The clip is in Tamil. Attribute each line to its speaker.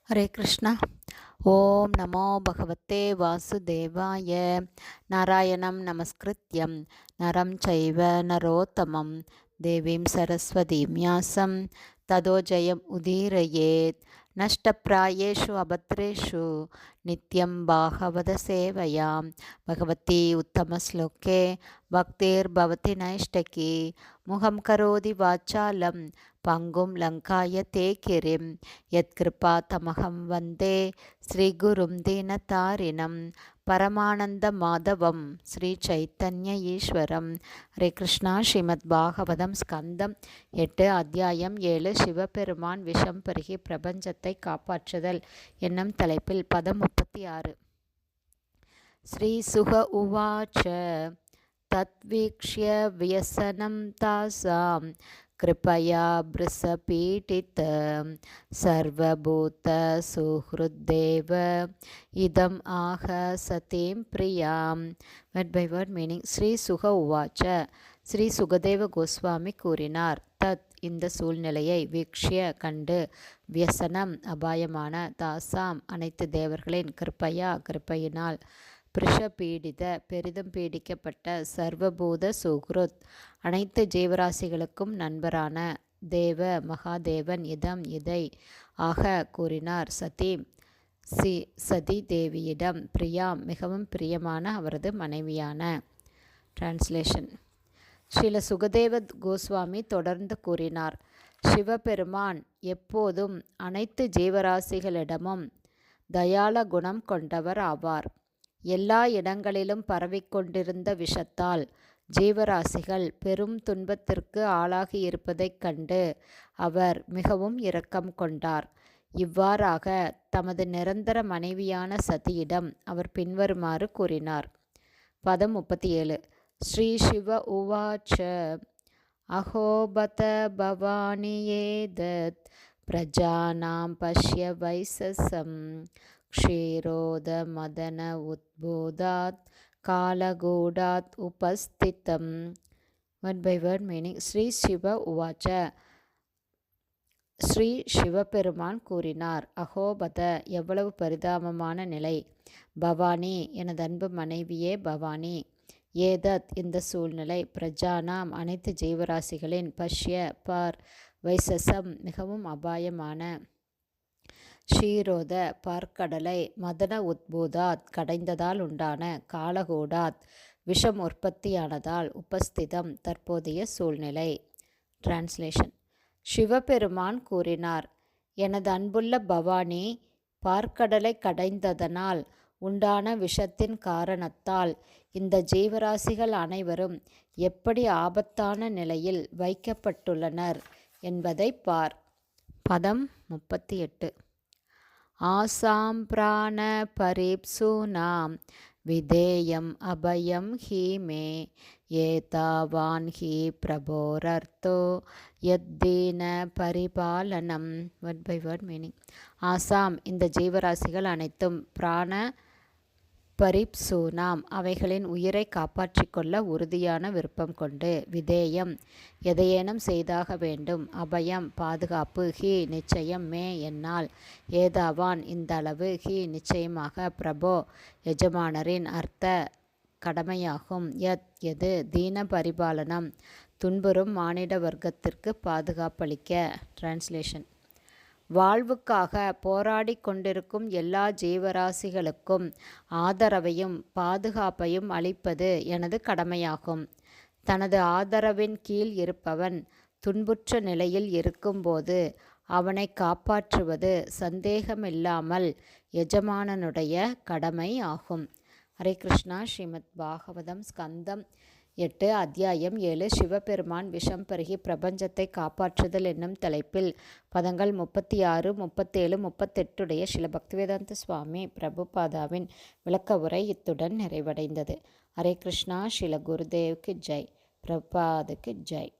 Speaker 1: ஹரே கிருஷ்ணா. ஓம் நமோ பகவத்தே வாசுதேவாய. நாராயணம் நமஸ்கிருத்யம் நரம் சைவ நரோத்தமம் தேவீம் சரஸ்வதீம் வியாசம் ததோ ஜெயம் உதீரயேத். நஷ்டப்பிராயேஷு அபத்ரேஷு நித்யம் பாகவத சேவையாம் பகவதி உத்தமஸ்லோகே பக்திர்பவதி நைஷ்டகி. முகம் கரோதி வாச்சாலம் பங்கும் லங்காய தே கிரிம் யத்கிருபா தமகம் வந்தே ஸ்ரீகுரும் தீனதாரிணம் பரமானந்த மாதவம் ஸ்ரீ சைத்தன்ய ஈஸ்வரம். ஹரே கிருஷ்ணா. ஸ்ரீமத் பாகவதம் ஸ்கந்தம் 8 அத்தியாயம் 7 சிவபெருமான் விஷம் பருகி பிரபஞ்சத்தை காப்பாற்றுதல் என்னும் தலைப்பில் பதம் 36. ஸ்ரீ சுக உவாச்ச தத்வீக்ஷ்ய வியசனம் தாசாம் கிருபயா ப்ருசபீடித சர்வபூத சுஹ்ருத்தேவ இதம் ஆக சதீம் பிரியாம். Word by word meaning. Shri Shuka உவாச்ச, ஸ்ரீ சுகதேவ கோஸ்வாமி கூறினார். தத் இந்த சூழ்நிலையை, வீக்ஷ்ய கண்டு, வியசனம் அபாயமான, தாசாம் அனைத்து தேவர்களின், கிருபையா கிருபையினால், பிருஷபீடித பெரிதும் பீடிக்கப்பட்ட, சர்வபூத சுக்ருத் அனைத்து ஜீவராசிகளுக்கும் நண்பரான, தேவ மகாதேவன் இதம் இதை, ஆக கூறினார், சதீம் சதி தேவியிடம், பிரியாம் மிகவும் பிரியமான அவரது மனைவியான. டிரான்ஸ்லேஷன். ஸ்ரீல சுகதேவ கோஸ்வாமி தொடர்ந்து கூறினார், சிவபெருமான் எப்போதும் அனைத்து ஜீவராசிகளிடமும் தயால குணம் கொண்டவர் ஆவார். எல்லா இடங்களிலும் பரவிக்கொண்டிருந்த விஷத்தால் ஜீவராசிகள் பெரும் துன்பத்திற்கு ஆளாகி இருப்பதைக் கண்டு அவர் மிகவும் இரக்கம் கொண்டார். இவ்வாறாக தமது நிரந்தர மனைவியான சதியிடம் அவர் பின்வருமாறு கூறினார். பதம் 37. ஸ்ரீ சிவ உவாச்ச அஹோபத பவானி ஏதத் பிரஜானாம் பஷ்ய வைசசம் க்ஷீரோத மதன உத்போதாத் காலகூடாத் உபஸ்திதம். Word by word meaning. Shri Shiva உவாச்ச, ஸ்ரீ சிவபெருமான் கூறினார். அஹோபத எவ்வளவு பரிதாபமான நிலை. பவானி எனது அன்பு மனைவியே பவானி. ஏதத் இந்த சூழ்நிலை. பிரஜானாம் அனைத்து ஜீவராசிகளின், பஷ்ய பார், வைசசம் மிகவும் அபாயமான, ஷீரோத பார்க்கடலை, மதன உத்பூதாத் கடைந்ததால் உண்டான, காலகூடாத் விஷம் உற்பத்தியானதால், உபஸ்திதம் தற்போதைய சூழ்நிலை. டிரான்ஸ்லேஷன். சிவபெருமான் கூறினார், எனது அன்புள்ள பவானி, பார்க்கடலை கடைந்ததனால் உண்டான விஷத்தின் காரணத்தால் இந்த ஜீவராசிகள் அனைவரும் எப்படி ஆபத்தான நிலையில் வைக்கப்பட்டுள்ளனர் என்பதை பார். பதம் 38. ஆசாம் பிராண பரீப்சூனாம் விதேயம் அபயம் ஹி மே ஏதாவான் ஹி பிரபோரர்த்தோ யத்தீன பரிபாலனம். Word by word meaning. ஆசாம் இந்த ஜீவராசிகள் அனைத்தும், பிராண பரிப்சூனாம் அவைகளின் உயிரை காப்பாற்றிக்கொள்ள உறுதியான விருப்பம் கொண்டு, விதேயம் எதையேனும் செய்தாக வேண்டும், அபயம் பாதுகாப்பு, ஹி நிச்சயம், மே என்னால், ஏதாவான் இந்த அளவு, ஹி நிச்சயமாக, பிரபோ எஜமானரின், அர்த்த கடமையாகும், யத் எது, தீன பரிபாலனம் துன்புறும் மானிட வர்க்கத்திற்கு பாதுகாப்பளிக்க. டிரான்ஸ்லேஷன். வாழ்வுக்காக போராடி கொண்டிருக்கும் எல்லா ஜீவராசிகளுக்கும் ஆதரவையும் பாதுகாப்பையும் அளிப்பது எனது கடமையாகும். தனது ஆதரவின் கீழ் இருப்பவன் துன்புற்ற நிலையில் இருக்கும்போது அவனை காப்பாற்றுவது சந்தேகமில்லாமல் எஜமானனுடைய கடமை ஆகும். ஹரே கிருஷ்ணா. ஸ்ரீமத் பாகவதம் ஸ்கந்தம் 8 அத்தியாயம் 7 சிவபெருமான் விஷம் பருகி பிரபஞ்சத்தை காப்பாற்றுதல் என்னும் தலைப்பில் பதங்கள் 36, 37, 38 ஸ்ரீல பக்திவேதாந்த சுவாமி பிரபுபாதாவின் விளக்க உரை இத்துடன் நிறைவடைந்தது. ஹரே கிருஷ்ணா. ஸ்ரீல குருதேவுக்கு ஜெய். பிரபுபாதுக்கு ஜெய்.